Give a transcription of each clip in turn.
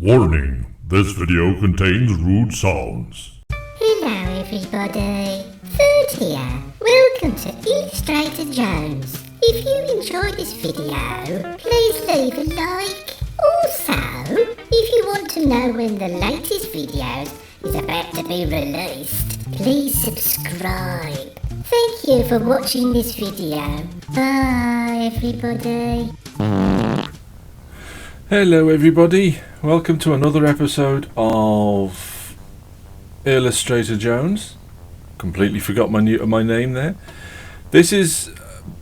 Warning, this video contains rude sounds. Hello everybody, Food here. Welcome to Illustrator Jones. If you enjoyed this video, please leave a like. Also, if you want to know when the latest video is about to be released, please subscribe. Thank you for watching this video. Bye everybody. Hello everybody, welcome to another episode of Illustrator Jones. Completely forgot my name there. This is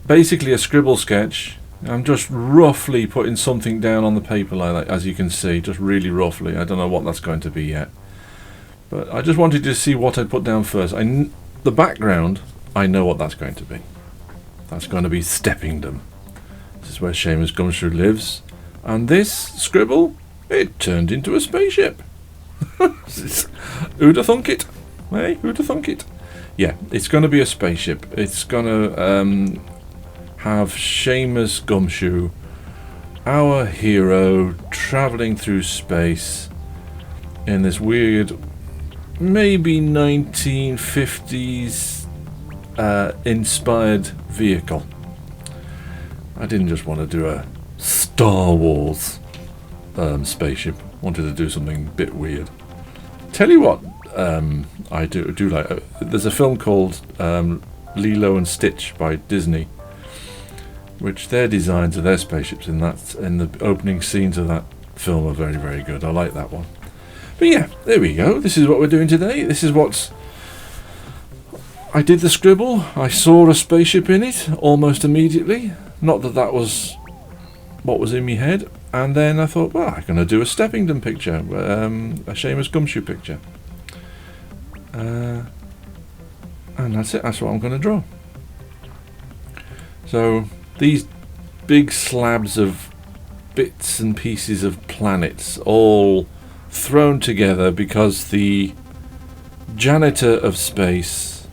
basically a scribble sketch. I'm just roughly putting something down on the paper like that, as you can see, just really roughly. I don't know what that's going to be yet. But I just wanted to see what I'd put down first. The background, I know what that's going to be. That's going to be Steppingdom. This is where Shamus Gumshoe lives. And this scribble, it turned into a spaceship. Who'da thunk it? Hey, who'da thunk it? Yeah, it's going to be a spaceship. It's going to have Shamus Gumshoe, our hero, travelling through space in this weird, maybe 1950s inspired vehicle. I didn't just want to do a Star Wars spaceship. Wanted to do something a bit weird. Tell you what, I do like. There's a film called Lilo and Stitch by Disney, which their designs of their spaceships in the opening scenes of that film are very, very good. I like that one. But yeah, there we go. This is what we're doing today. This is what's. I did the scribble. I saw a spaceship in it almost immediately. Not that that was what was in my head, and then I thought, well, I'm going to do a Steppingdom picture, a Shamus Gumshoe picture, and that's it. That's what I'm going to draw. So these big slabs of bits and pieces of planets all thrown together because the janitor of space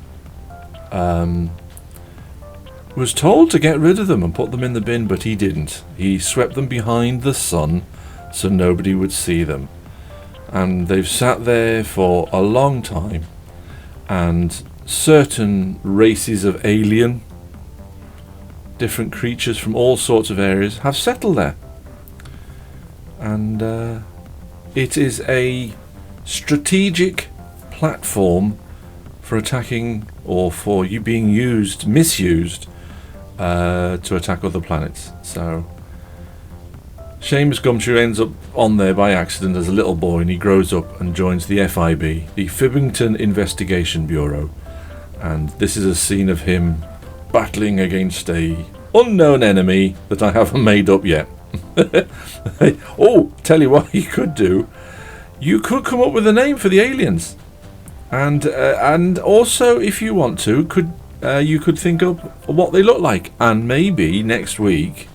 was told to get rid of them and put them in the bin, but he didn't. He swept them behind the sun so nobody would see them. And they've sat there for a long time, and certain races of alien, different creatures from all sorts of areas have settled there. And it is a strategic platform for attacking, or for you being misused to attack other planets. So Shamus Gumshoe ends up on there by accident as a little boy, and he grows up and joins the FIB, the Fibbington Investigation Bureau, and this is a scene of him battling against a unknown enemy that I haven't made up yet. Oh, tell you what you could do. You could come up with a name for the aliens, and also, if you want to, you could think up what they look like, and maybe next week.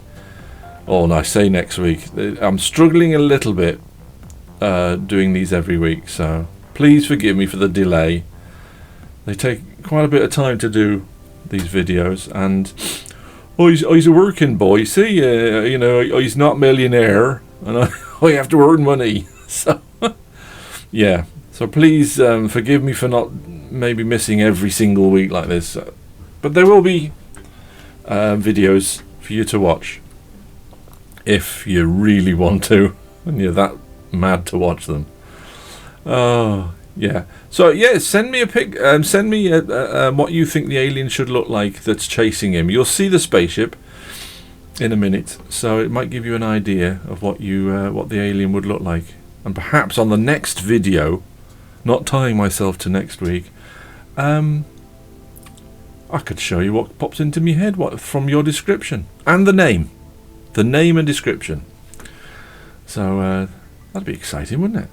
Oh, no, I say next week. I'm struggling a little bit doing these every week, so please forgive me for the delay. They take quite a bit of time to do these videos, and he's a working boy. See, he's not a millionaire, and I have to earn money. So, yeah. So please forgive me for not maybe missing every single week like this. But there will be videos for you to watch if you really want to, and you're that mad to watch them. Oh, yeah. So, yeah, send me a pic. Send me what you think the alien should look like that's chasing him. You'll see the spaceship in a minute, so it might give you an idea of what the alien would look like. And perhaps on the next video, not tying myself to next week, I could show you what pops into my head from your description and the name and description. So that'd be exciting, wouldn't it?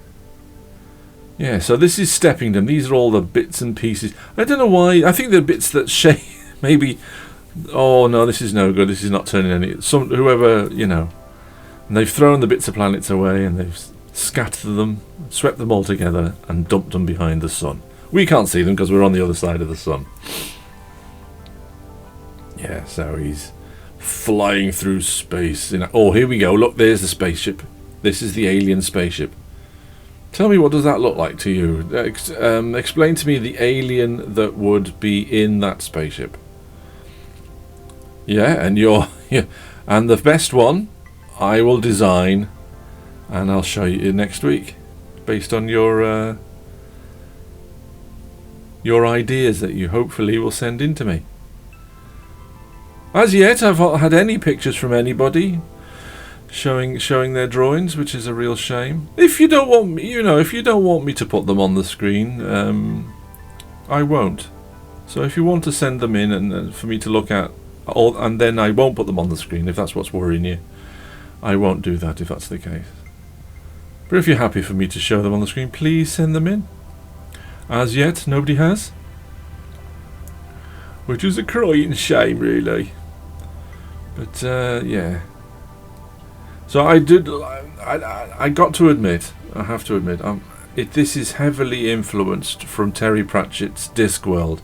Yeah. So this is Steppingdom. These are all the bits and pieces. I don't know why. I think the bits that maybe. Oh no, this is no good. This is not turning any. Whoever and they've thrown the bits of planets away, and they've scattered them, swept them all together, and dumped them behind the sun. We can't see them because we're on the other side of the sun. Yeah, so he's flying through space. Oh, here we go. Look, there's the spaceship. This is the alien spaceship. Tell me, what does that look like to you? Explain to me the alien that would be in that spaceship. Yeah, and and the best one I will design, and I'll show you next week, based on your ideas that you hopefully will send in to me. As yet, I've not had any pictures from anybody showing their drawings, which is a real shame. If you don't want me, if you don't want me to put them on the screen, I won't. So if you want to send them in and for me to look at, and then I won't put them on the screen if that's what's worrying you. I won't do that if that's the case. But if you're happy for me to show them on the screen, please send them in. As yet, nobody has, which is a crying shame, really. But yeah. So I got to admit, I have to admit, this is heavily influenced from Terry Pratchett's Discworld.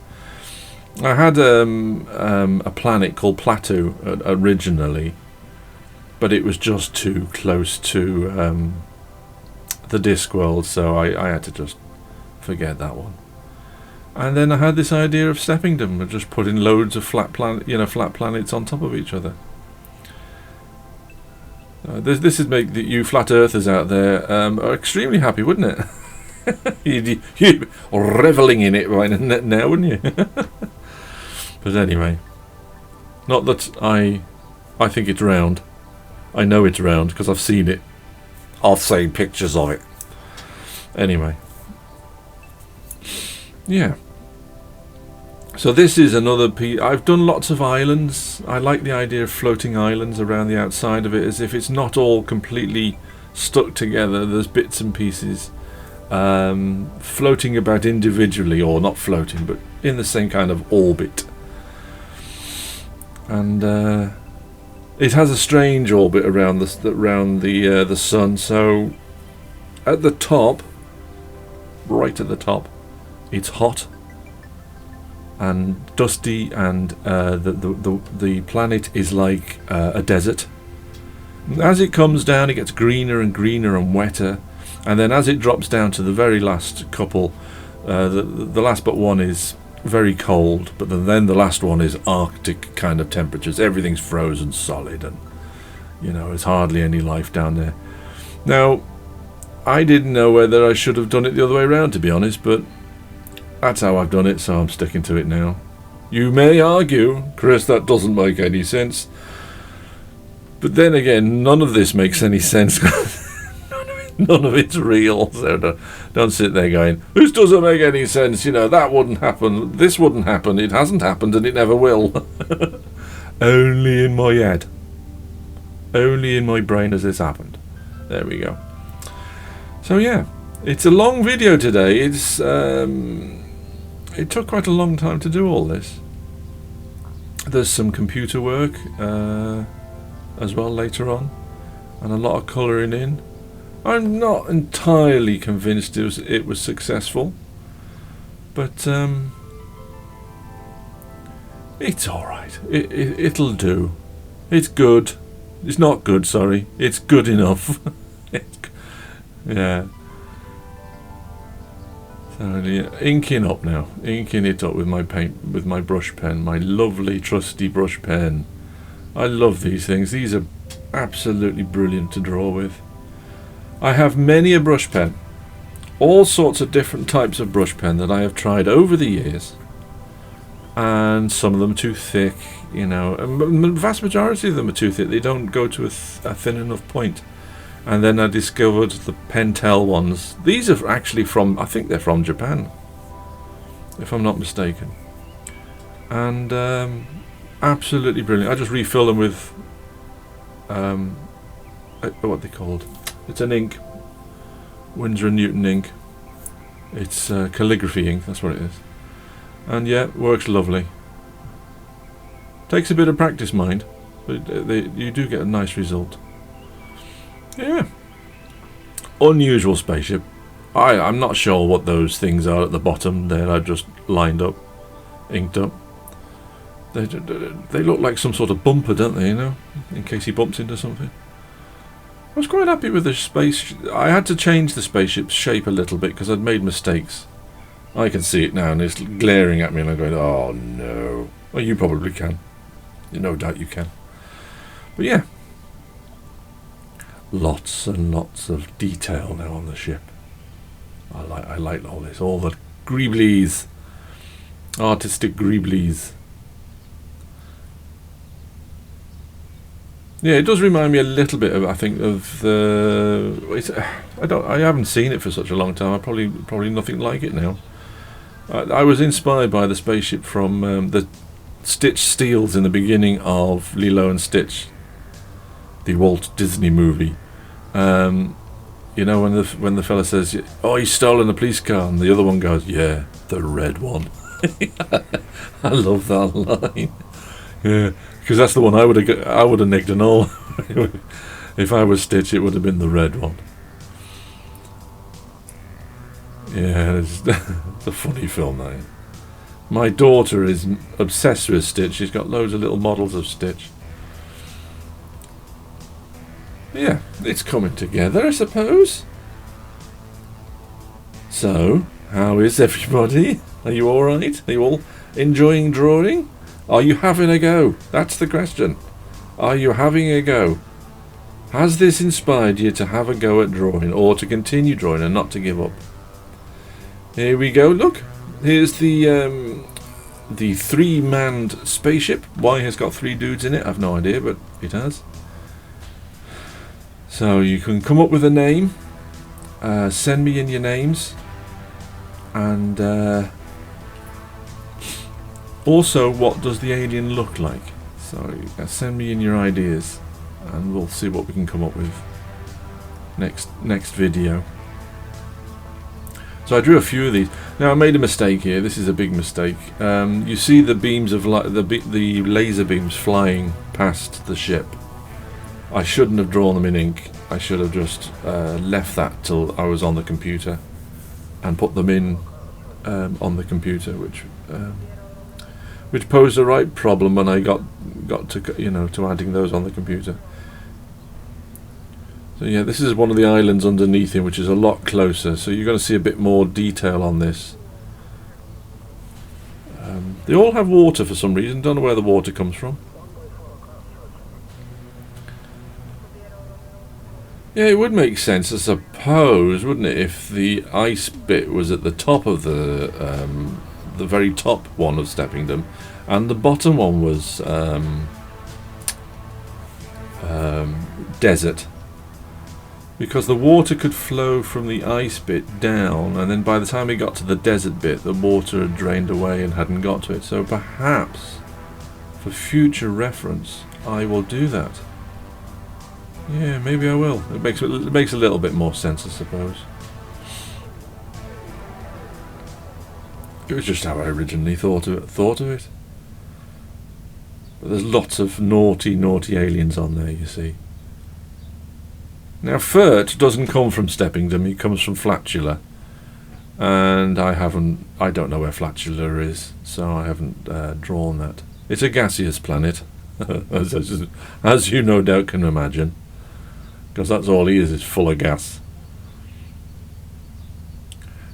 I had a planet called Plateau originally, but it was just too close to the Discworld, so I had to just forget that one. And then I had this idea of Steppingdom, of just putting loads of flat planets on top of each other. This would make you flat earthers out there are extremely happy, wouldn't it? You'd be revelling in it right now, wouldn't you? But anyway, not that I think it's round. I know it's round because I've seen it. I've seen pictures of it. Anyway. Yeah. So this is another piece. I've done lots of islands. I like the idea of floating islands around the outside of it, as if it's not all completely stuck together. There's bits and pieces floating about individually, or not floating, but in the same kind of orbit. And it has a strange orbit around the sun. So at the top, right at the top, it's hot and dusty, and the planet is like a desert. As it comes down, it gets greener and greener and wetter, and then as it drops down to the very last couple, the last but one is very cold, but then the last one is Arctic kind of temperatures. Everything's frozen solid, and there's hardly any life down there. Now, I didn't know whether I should have done it the other way around, to be honest, but that's how I've done it, so I'm sticking to it now. You may argue, Chris, that doesn't make any sense. But then again, none of this makes any sense. None of it's real. So don't sit there going, this doesn't make any sense. That wouldn't happen. This wouldn't happen. It hasn't happened and it never will. Only in my head. Only in my brain has this happened. There we go. So yeah, it's a long video today. It's it took quite a long time to do all this. There's some computer work as well later on, and a lot of colouring in. I'm not entirely convinced it was successful, but it's alright. It'll do. It's good. It's not good, sorry. It's good enough. Yeah. So yeah, inking up now. Inking it up with my brush pen, my lovely trusty brush pen. I love these things. These are absolutely brilliant to draw with. I have many a brush pen, all sorts of different types of brush pen that I have tried over the years, and some of them too thick, and the vast majority of them are too thick. They don't go to a thin enough point. And then I discovered the Pentel ones. These are actually I think they're from Japan, if I'm not mistaken. And absolutely brilliant. I just refill them with what they called. It's an ink, Winsor & Newton ink. It's calligraphy ink, that's what it is. And yeah, works lovely. Takes a bit of practice, mind, but you do get a nice result. Yeah. Unusual spaceship. I'm not sure what those things are at the bottom there. I just lined up, inked up. They look like some sort of bumper, don't they, in case he bumps into something. was quite happy with the space. I had to change the spaceship's shape a little bit because I'd made mistakes. I can see it now and it's glaring at me and I'm going, oh no. Well, you probably can. No doubt you can. But yeah. Lots and lots of detail now on the ship. I like all this. All the greeblies. Artistic greeblies. Yeah, it does remind me a little bit of, I think, of the. I haven't seen it for such a long time. I probably nothing like it now. I was inspired by the spaceship from the Stitch steals in the beginning of Lilo and Stitch, the Walt Disney movie. You know, when the fella says, "Oh, he's stolen a police car," and the other one goes, "Yeah, the red one." I love that line. Yeah, because that's the one I would have nicked and all. If I was Stitch, it would have been the red one. Yeah, it's a funny film, that. My daughter is obsessed with Stitch. She's got loads of little models of Stitch. Yeah, it's coming together, I suppose. So, how is everybody? Are you alright? Are you all enjoying drawing? Are you having a go? That's the question. Are you having a go? Has this inspired you to have a go at drawing, or to continue drawing and not to give up? Here we go, look. Here's the three-manned spaceship. Why has got 3 dudes in it? I've no idea, but it has. So you can come up with a name, send me in your names, and also what does the alien look like. So send me in your ideas and we'll see what we can come up with next video. So I drew a few of these. Now I made a mistake here. This is a big mistake. You see the beams of light, the laser beams flying past the ship. I shouldn't have drawn them in ink. I should have just left that till I was on the computer and put them in on the computer, which posed a right problem when I got to to adding those on the computer. So yeah, this is one of the islands underneath him, which is a lot closer. So you're going to see a bit more detail on this. They all have water for some reason. Don't know where the water comes from. Yeah, it would make sense, I suppose, wouldn't it, if the ice bit was at the top of the very top one of Steppingdom, and the bottom one was desert, because the water could flow from the ice bit down, and then by the time it got to the desert bit, the water had drained away and hadn't got to it. So perhaps, for future reference, I will do that. Yeah, maybe I will. It makes a little bit more sense, I suppose. It was just how I originally thought of it. But there's lots of naughty aliens on there, you see. Now, Furt doesn't come from Steppingdom. He comes from Flatula, and I don't know where Flatula is, so I haven't drawn that. It's a gaseous planet, as you no doubt can imagine. Because that's all he is full of gas.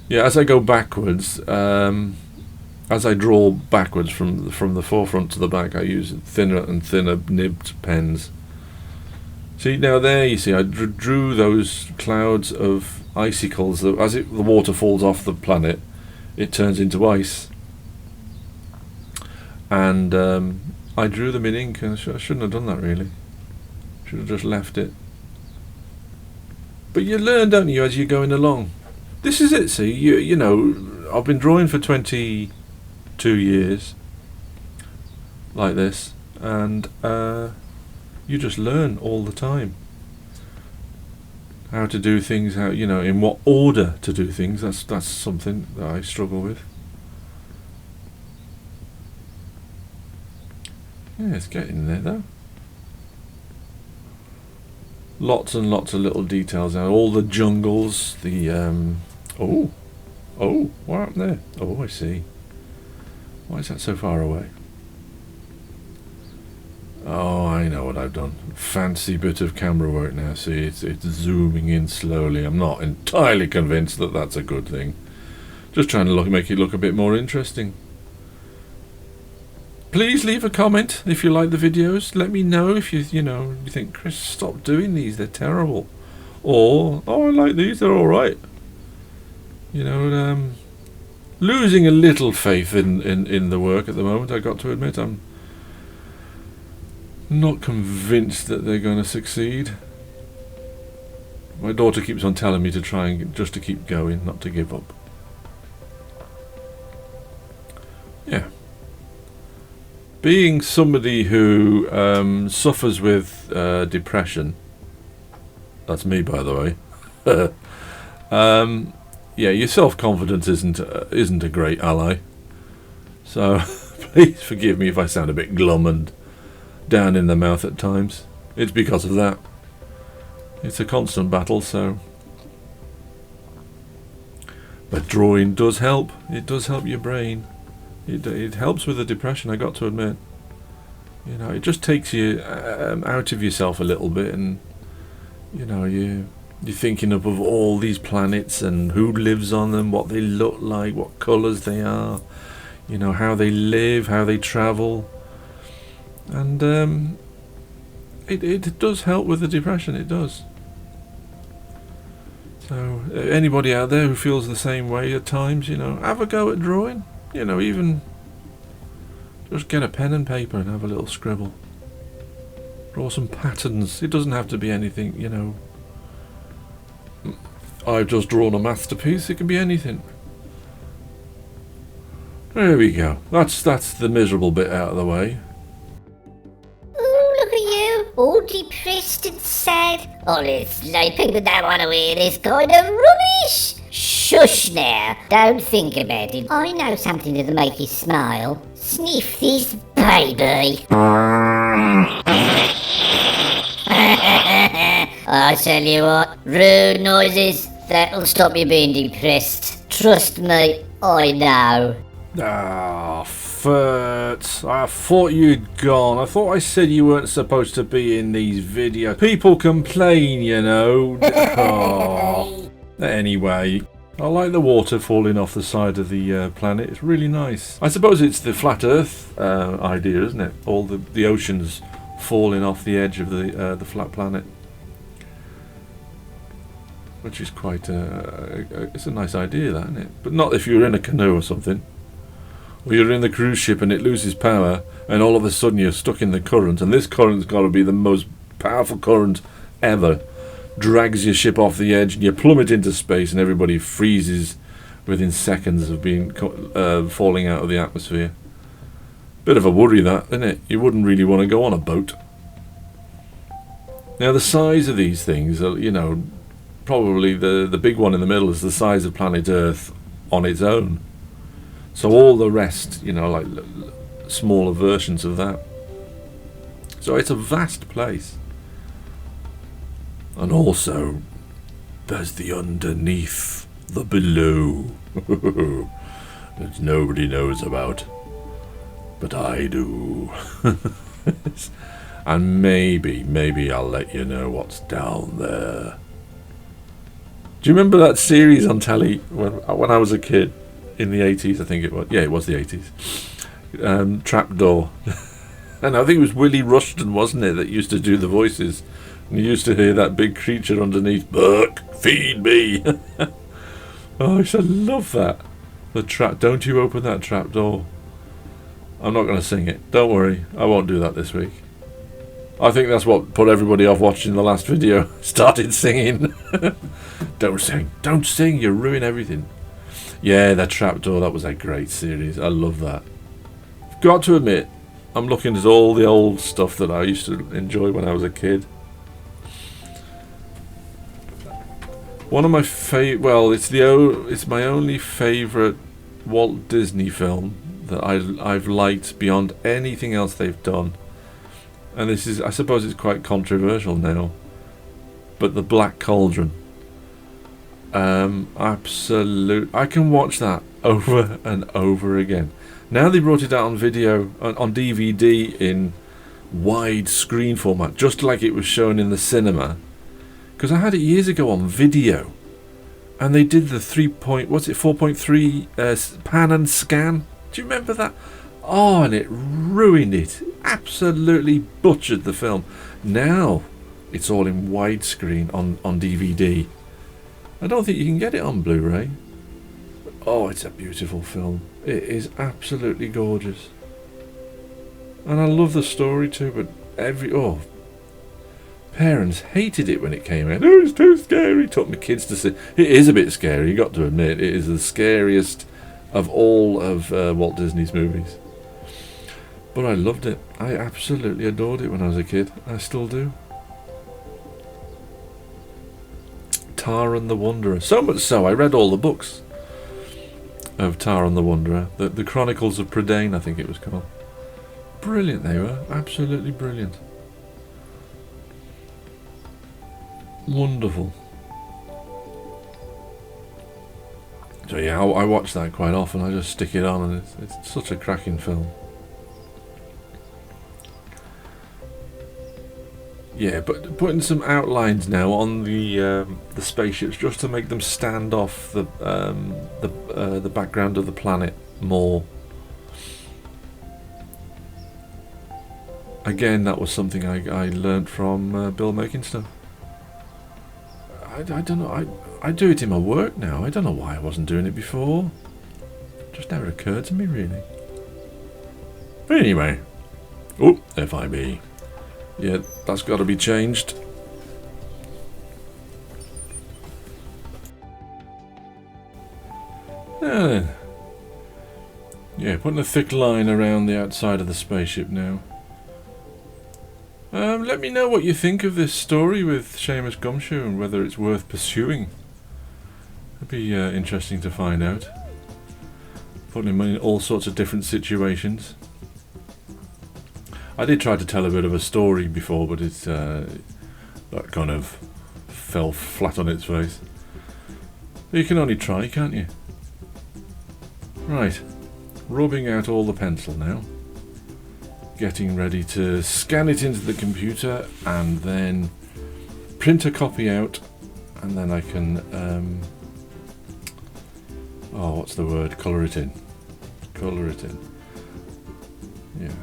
Yeah, as I go backwards, as I draw backwards from the forefront to the back, I use thinner and thinner nibbed pens. See, now there you see, I drew those clouds of icicles that as the water falls off the planet, it turns into ice. And I drew them in ink, and I shouldn't have done that really. Should have just left it. But you learn, don't you, as you're going along. This is it, see, you know, I've been drawing for 22 years, like this, and you just learn all the time. How to do things, in what order to do things, that's something that I struggle with. Yeah, it's getting there, though. Lots and lots of little details now. All the jungles, the oh, what happened there? Oh, I see. Why is that so far away? Oh, I know what I've done. Fancy bit of camera work now. See, it's zooming in slowly. I'm not entirely convinced that that's a good thing. Just trying to make it look a bit more interesting. Please leave a comment if you like the videos. Let me know if you think, Chris, stop doing these. They're terrible. Or, oh, I like these. They're all right. Losing a little faith in the work at the moment. I got to admit, I'm not convinced that they're going to succeed. My daughter keeps on telling me to try and just to keep going, not to give up. Yeah. Being somebody who suffers with depression, that's me, by the way. Yeah, your self-confidence isn't a great ally. So please forgive me if I sound a bit glum and down in the mouth at times. It's because of that. It's a constant battle, so. But drawing does help. It does help your brain. It helps with the depression, I got to admit. It just takes you out of yourself a little bit, and you're thinking of all these planets and who lives on them, what they look like, what colours they are, how they live, how they travel. And it does help with the depression, it does. So anybody out there who feels the same way at times, have a go at drawing. Even just get a pen and paper and have a little scribble. Draw some patterns. It doesn't have to be anything, I've just drawn a masterpiece. It can be anything. There we go. That's the miserable bit out of the way. Oh, look at you, all depressed and sad. Honestly, people don't want to hear this kind of rubbish. Shush now, don't think about it. I know something that'll make you smile. Sniff this baby. I tell you what, rude noises, that'll stop you being depressed. Trust me, I know. Ah, Fert, I thought you'd gone. I thought I said you weren't supposed to be in these videos. People complain, Oh. Anyway, I like the water falling off the side of the planet. It's really nice. I suppose it's the flat Earth idea, isn't it? All the oceans falling off the edge of the flat planet, which is quite it's a nice idea, that, isn't it? But not if you're in a canoe or something, or you're in the cruise ship and it loses power, and all of a sudden you're stuck in the current, and this current's got to be the most powerful current ever. Drags your ship off the edge and you plummet into space, and everybody freezes within seconds of being falling out of the atmosphere. Bit of a worry, that, isn't it? You wouldn't really want to go on a boat. Now the size of these things are, probably the big one in the middle is the size of planet Earth on its own. So all the rest, like smaller versions of that. So it's a vast place. And also, there's the underneath, the below, that nobody knows about, but I do. And maybe I'll let you know what's down there. Do you remember that series on telly when I was a kid, in the 80s, I think it was? Yeah, it was the 80s. Trapdoor. And I think it was Willie Rushton, wasn't it, that used to do the voices? And you used to hear that big creature underneath, "Burke, feed me." Oh, I used to love that. Don't you open that trap door. I'm not going to sing it. Don't worry, I won't do that this week. I think that's what put everybody off watching the last video. Started singing. Don't sing, you ruin everything. Yeah, that trapdoor, that was a great series. I love that. Got to admit, I'm looking at all the old stuff that I used to enjoy when I was a kid. One of my it's my only favourite Walt Disney film that I've liked beyond anything else they've done. And this is, I suppose it's quite controversial now, but The Black Cauldron. I can watch that over and over again. Now they brought it out on video, on DVD in wide screen format, just like it was shown in the cinema. Because I had it years ago on video, and they did the 4.3 pan and scan. Do you remember that? Oh, and it ruined it. Absolutely butchered the film. Now it's all in widescreen on DVD. I don't think you can get it on Blu-ray. Oh, it's a beautiful film. It is absolutely gorgeous. And I love the story too, but parents hated it when it came out. Oh, it's too scary. Took my kids to see. It is a bit scary, you got to admit. It is the scariest of all of Walt Disney's movies. But I loved it. I absolutely adored it when I was a kid. I still do. Tar and the Wanderer. So much so, I read all the books of Tar and the Wanderer. The Chronicles of Prydain, I think it was called. Brilliant they were. Absolutely brilliant. Wonderful. So yeah, I watch that quite often. I just stick it on, and it's such a cracking film. Yeah, but putting some outlines now on the spaceships just to make them stand off the background of the planet more. Again, that was something I learnt from Bill Making Stuff. I don't know. I do it in my work now. I don't know why I wasn't doing it before. It just never occurred to me, really. But anyway. Oh, FIB. Yeah, that's got to be changed. Yeah, putting a thick line around the outside of the spaceship now. Let me know what you think of this story with Shamus Gumshoe and whether it's worth pursuing. It'd be interesting to find out. Putting him in all sorts of different situations. I did try to tell a bit of a story before, but it's that kind of fell flat on its face. But you can only try, can't you? Right, rubbing out all the pencil now. Getting ready to scan it into the computer and then print a copy out, and then I can what's the word? Colour it in. Colour it in. Yeah.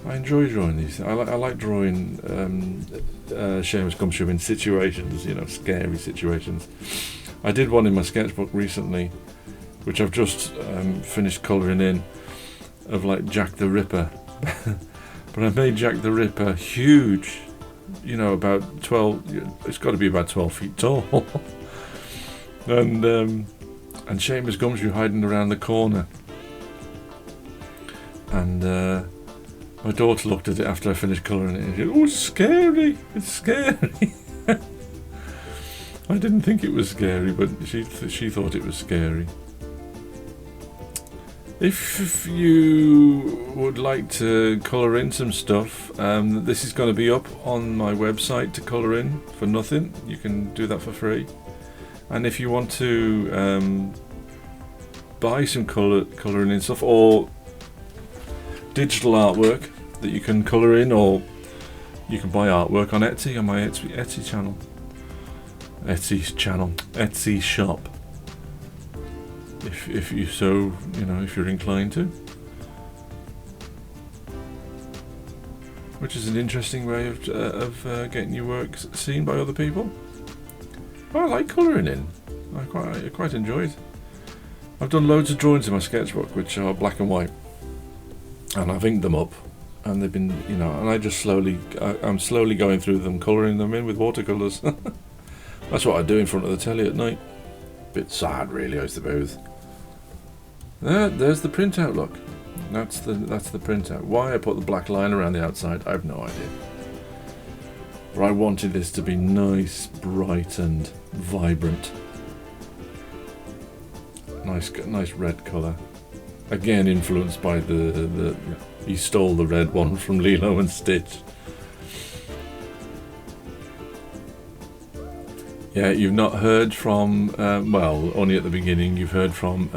I enjoy drawing these. I like drawing Shamus Gumshoe in situations, scary situations. I did one in my sketchbook recently, which I've just finished colouring in, of like Jack the Ripper. But I made Jack the Ripper huge, about 12, it's got to be about 12 feet tall. and Shamus Gumshoe hiding around the corner. And my daughter looked at it after I finished colouring it and she said, "Oh, it's scary, it's scary." I didn't think it was scary, but she thought it was scary. If you would like to colour in some stuff, this is going to be up on my website to colour in for nothing. You can do that for free. And if you want to buy some colouring in stuff or digital artwork that you can colour in, or you can buy artwork on Etsy, on my Etsy channel. Etsy shop. If you so, if you're inclined to. Which is an interesting way of getting your work seen by other people. I like colouring in. I quite enjoy it. I've done loads of drawings in my sketchbook which are black and white, and I've inked them up, and they've been, and I just I'm slowly going through them, colouring them in with watercolours. That's what I do in front of the telly at night. Bit sad, really, I suppose. There's the printout. Look, that's the printout. Why I put the black line around the outside, I have no idea. But I wanted this to be nice, bright, and vibrant. Nice red colour. Again, influenced by the he stole the red one from Lilo and Stitch. Yeah, you've not heard from, only at the beginning, you've heard from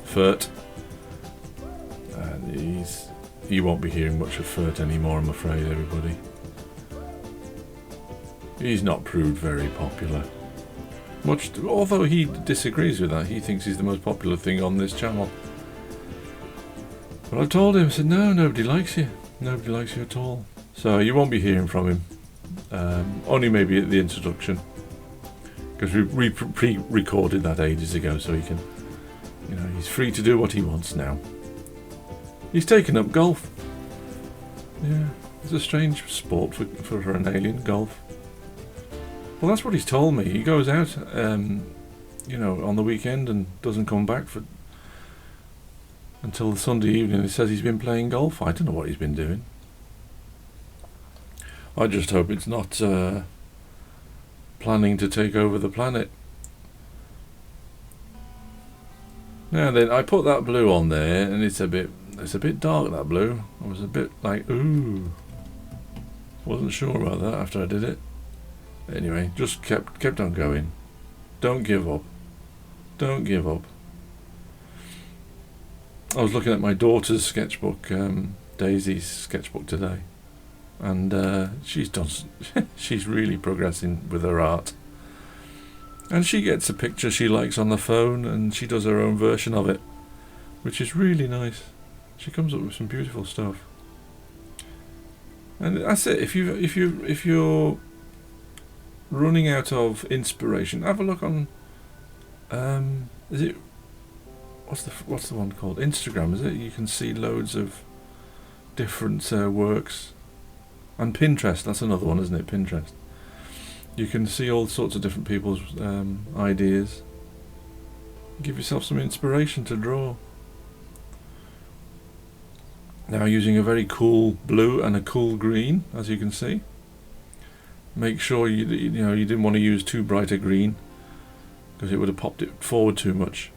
Furt. you won't be hearing much of Furt anymore, I'm afraid, everybody. He's not proved very popular. Although he disagrees with that, he thinks he's the most popular thing on this channel. But I told him, I said, no, nobody likes you. Nobody likes you at all. So you won't be hearing from him. Only maybe at the introduction. Because we pre-recorded that ages ago, so he can, he's free to do what he wants now. He's taken up golf. Yeah, it's a strange sport for an alien, golf. Well, that's what he's told me. He goes out, on the weekend and doesn't come back until the Sunday evening. He says he's been playing golf. I don't know what he's been doing. I just hope it's not planning to take over the planet. Now then, I put that blue on there, and it's a bit dark, that blue. I was a bit like, ooh. Wasn't sure about that after I did it. Anyway, just kept on going. Don't give up. Don't give up. I was looking at my daughter's sketchbook, Daisy's sketchbook today, and she's really progressing with her art. And she gets a picture she likes on the phone, and she does her own version of it, which is really nice. She comes up with some beautiful stuff. And that's it. If you're running out of inspiration, have a look on what's the one called? Instagram, is it? You can see loads of different works. And Pinterest, that's another one, isn't it? Pinterest. You can see all sorts of different people's ideas. Give yourself some inspiration to draw. Now using a very cool blue and a cool green, as you can see. Make sure you didn't want to use too bright a green, because it would have popped it forward too much.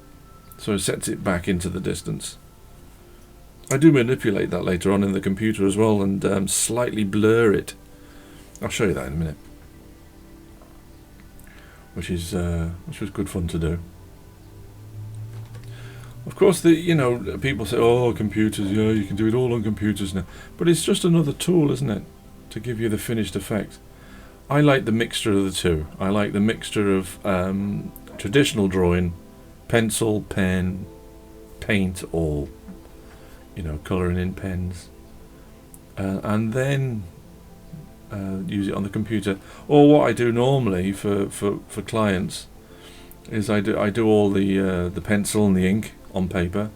So it sets it back into the distance. I do manipulate that later on in the computer as well, and slightly blur it. I'll show you that in a minute. Which was good fun to do. Of course, people say, "Oh, computers, yeah, you can do it all on computers now." But it's just another tool, isn't it, to give you the finished effect. I like the mixture of the two. I like the mixture of traditional drawing, pencil, pen, paint, or colouring in pens, and then use it on the computer. Or what I do normally for clients is I do all the pencil and the ink on paper,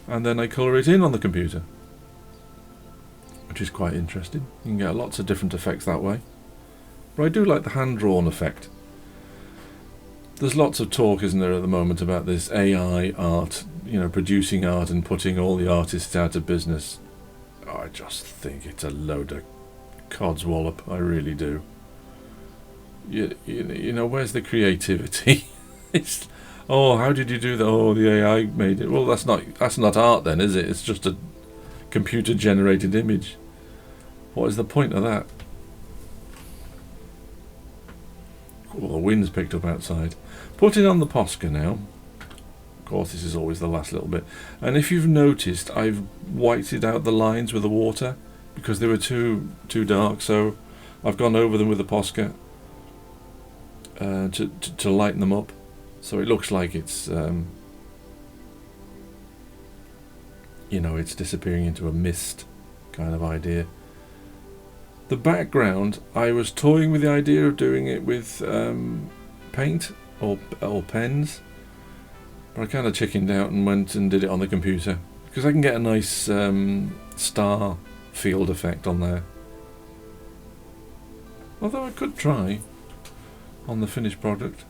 and then I colour it in on the computer, which is quite interesting. You can get lots of different effects that way. But I do like the hand-drawn effect. There's lots of talk, isn't there, at the moment about this AI art, producing art and putting all the artists out of business. I just think it's a load of codswallop. I really do. Where's the creativity? How did you do that? Oh, the AI made it. Well, that's not art then, is it? It's just a computer-generated image. What is the point of that? Well, the wind's picked up outside. Putting on the Posca now. Of course, this is always the last little bit. And if you've noticed, I've whited out the lines with the water because they were too dark. So I've gone over them with the Posca to lighten them up. So it looks like it's it's disappearing into a mist kind of idea. The background, I was toying with the idea of doing it with paint or pens, but I kind of chickened out and went and did it on the computer because I can get a nice star field effect on there. Although I could try on the finished product.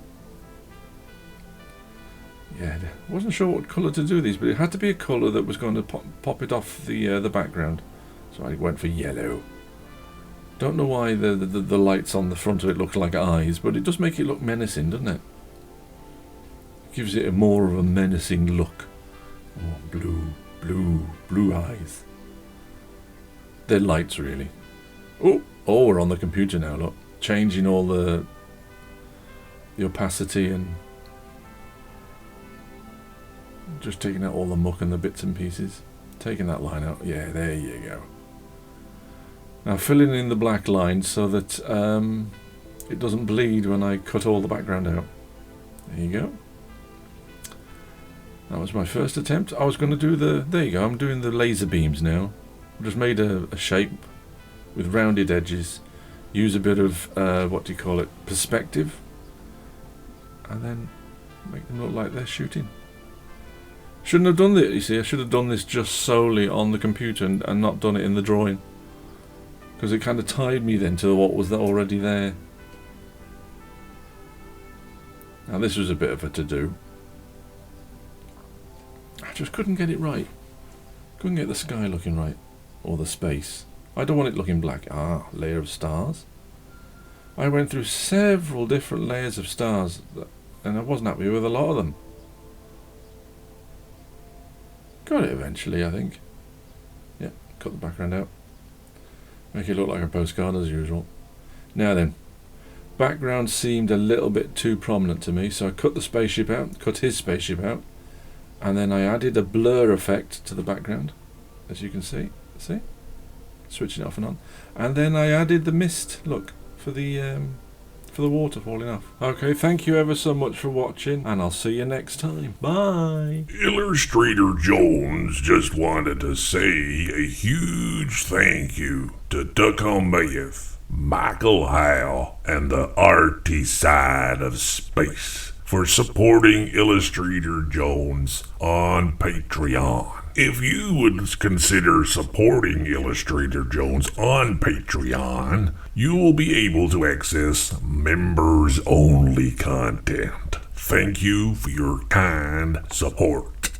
Yeah, I wasn't sure what colour to do these, but it had to be a colour that was going to pop it off the background. So I went for yellow. Don't know why the lights on the front of it look like eyes, but it does make it look menacing, doesn't it? Gives it more of a menacing look. Oh, blue eyes. They're lights, really. Oh, we're on the computer now, look. Changing all the opacity and just taking out all the muck and the bits and pieces. taking that line out. Yeah, there you go. Now filling in the black line so that it doesn't bleed when I cut all the background out. There you go. That was my first attempt. I was going to do there you go, I'm doing the laser beams now. I just made a shape with rounded edges. Use a bit of, perspective. And then make them look like they're shooting. Shouldn't have done that, you see. I should have done this just solely on the computer and not done it in the drawing. Because it kind of tied me then to what was already there. Now this was a bit of a to-do. I just couldn't get it right. Couldn't get the sky looking right. Or the space. I don't want it looking black. Layer of stars. I went through several different layers of stars and I wasn't happy with a lot of them. Got it eventually, I think. Yeah, cut the background out. Make it look like a postcard as usual. Now then, background seemed a little bit too prominent to me, so I cut the spaceship out, cut his spaceship out, and then I added a blur effect to the background, as you can see. See? Switching it off and on. And then I added the mist look for the water falling off. Okay, thank you ever so much for watching, and I'll see you next time. Bye! Illustrator Jones just wanted to say a huge thank you to Duckombayeth, Michael Howe, and the arty side of space for supporting Illustrator Jones on Patreon. If you would consider supporting Illustrator Jones on Patreon, you will be able to access members-only content. Thank you for your kind support.